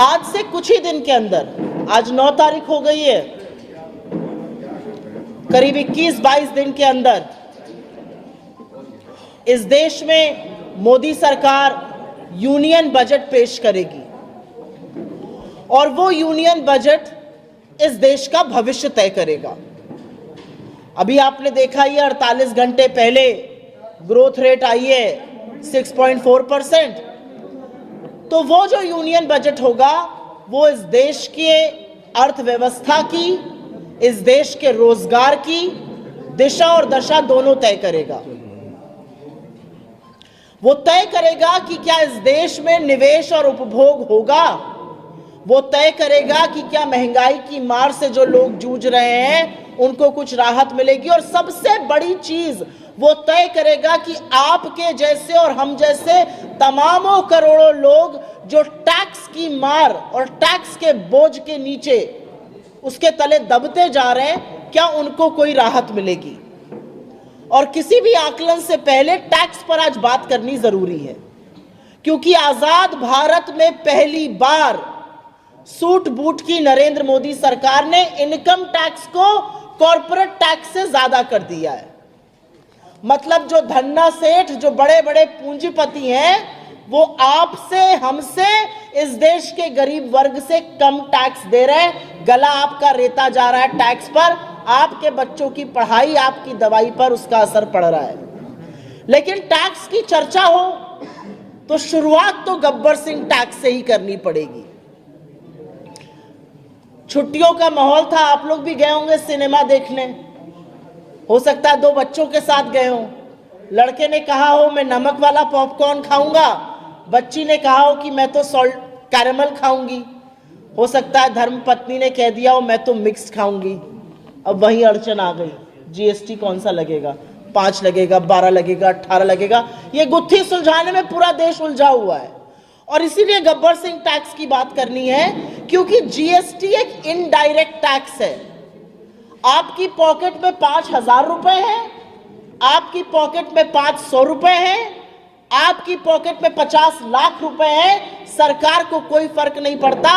आज से कुछ ही दिन के अंदर, आज 9 तारीख हो गई है, करीब 21-22 दिन के अंदर इस देश में मोदी सरकार यूनियन बजट पेश करेगी और वो यूनियन बजट इस देश का भविष्य तय करेगा। अभी आपने देखा ही 48 घंटे पहले ग्रोथ रेट आई है 6.4%। तो वो जो यूनियन बजट होगा वो इस देश के अर्थव्यवस्था की, इस देश के रोजगार की दिशा और दशा दोनों तय करेगा। वो तय करेगा कि क्या इस देश में निवेश और उपभोग होगा, वो तय करेगा कि क्या महंगाई की मार से जो लोग जूझ रहे हैं उनको कुछ राहत मिलेगी, और सबसे बड़ी चीज वो तय करेगा कि आपके जैसे और हम जैसे तमामों करोड़ों लोग जो टैक्स की मार और टैक्स के बोझ के नीचे उसके तले दबते जा रहे हैं, क्या उनको कोई राहत मिलेगी। और किसी भी आकलन से पहले टैक्स पर आज बात करनी जरूरी है, क्योंकि आजाद भारत में पहली बार सूट बूट की नरेंद्र मोदी सरकार ने इनकम टैक्स को कॉर्पोरेट टैक्स से ज्यादा कर दिया है। मतलब जो धन्ना सेठ, जो बड़े बड़े पूंजीपति हैं, वो आपसे हमसे इस देश के गरीब वर्ग से कम टैक्स दे रहे हैं। गला आपका रेता जा रहा है टैक्स पर, आपके बच्चों की पढ़ाई, आपकी दवाई पर उसका असर पड़ रहा है। लेकिन टैक्स की चर्चा हो तो शुरुआत तो गब्बर सिंह टैक्स से ही करनी पड़ेगी। छुट्टियों का माहौल था, आप लोग भी गए होंगे सिनेमा देखने, हो सकता है 2 बच्चों के साथ गए हो। लड़के ने कहा हो मैं नमक वाला पॉपकॉर्न खाऊंगा, बच्ची ने कहा हो कि मैं तो सॉल्ट कैरेमल खाऊंगी। हो सकता है धर्मपत्नी ने कह दिया हो मैं तो मिक्स खाऊंगी। अब वही अड़चन आ गई, जीएसटी कौन सा लगेगा, 5 लगेगा, 12 लगेगा, 18 लगेगा। ये गुत्थी सुलझाने में पूरा देश उलझा हुआ है। और इसीलिए गब्बर सिंह टैक्स की बात करनी है, क्योंकि जीएसटी एक इनडायरेक्ट टैक्स है। आपकी पॉकेट में 5,000 रुपए है, आपकी पॉकेट में 500 रुपए है, आपकी पॉकेट में 50 लाख रुपए है, सरकार को कोई फर्क नहीं पड़ता।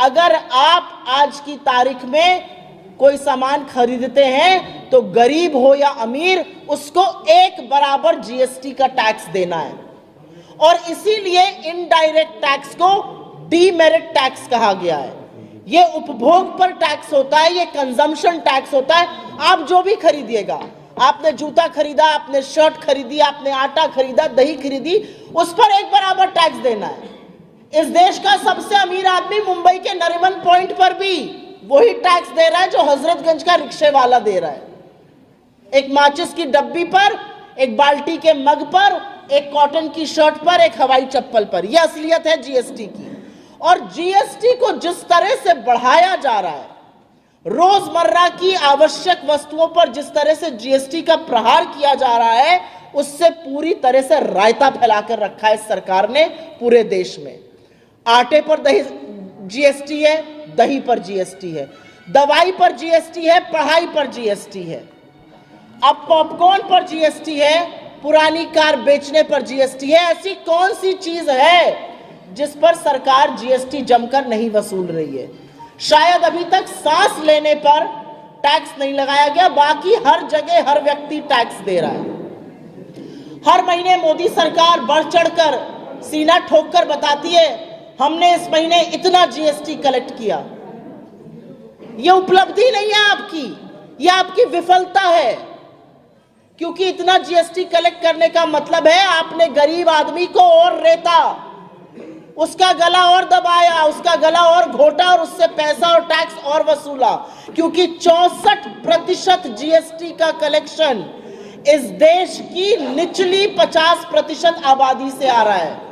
अगर आप आज की तारीख में कोई सामान खरीदते हैं तो गरीब हो या अमीर, उसको एक बराबर जीएसटी का टैक्स देना है। और इसीलिए इनडायरेक्ट टैक्स को डीमेरिट टैक्स कहा गया है। ये उपभोग पर टैक्स होता है, ये कंजम्पशन टैक्स होता है। आप जो भी खरीदिएगा, आपने जूता खरीदा, आपने शर्ट खरीदी, आपने आटा खरीदा, दही खरीदी, उस पर एक बराबर टैक्स देना है। इस देश का सबसे अमीर आदमी मुंबई के नरीमन पॉइंट पर भी वही टैक्स दे रहा है जो हजरतगंज का रिक्शे वाला दे रहा है। एक माचिस की डब्बी पर, एक बाल्टी के मग पर, एक कॉटन की शर्ट पर, एक हवाई चप्पल पर। यह असलियत है जीएसटी की। और जीएसटी को जिस तरह से बढ़ाया जा रहा है, रोजमर्रा की आवश्यक वस्तुओं पर जिस तरह से जीएसटी का प्रहार किया जा रहा है, उससे पूरी तरह से रायता फैलाकर रखा है सरकार ने पूरे देश में। आटे पर दही जीएसटी है, दही पर जीएसटी है, दवाई पर जीएसटी है, पढ़ाई पर जीएसटी है, अब पॉपकॉर्न पर जीएसटी है, पुरानी कार बेचने पर जीएसटी है। ऐसी कौन सी चीज है जिस पर सरकार जीएसटी जमकर नहीं वसूल रही है? शायद अभी तक सांस लेने पर टैक्स नहीं लगाया गया, बाकी हर जगह हर व्यक्ति टैक्स दे रहा है। हर महीने मोदी सरकार बढ़ चढ़कर सीना ठोककर बताती है हमने इस महीने इतना जीएसटी कलेक्ट किया। यह उपलब्धि नहीं है आपकी, यह आपकी विफलता है। क्योंकि इतना जीएसटी कलेक्ट करने का मतलब है आपने गरीब आदमी को और रेता, उसका गला और दबाया, उसका गला और घोटा और उससे पैसा और टैक्स और वसूला। क्योंकि 64% जीएसटी का कलेक्शन इस देश की निचली 50% आबादी से आ रहा है।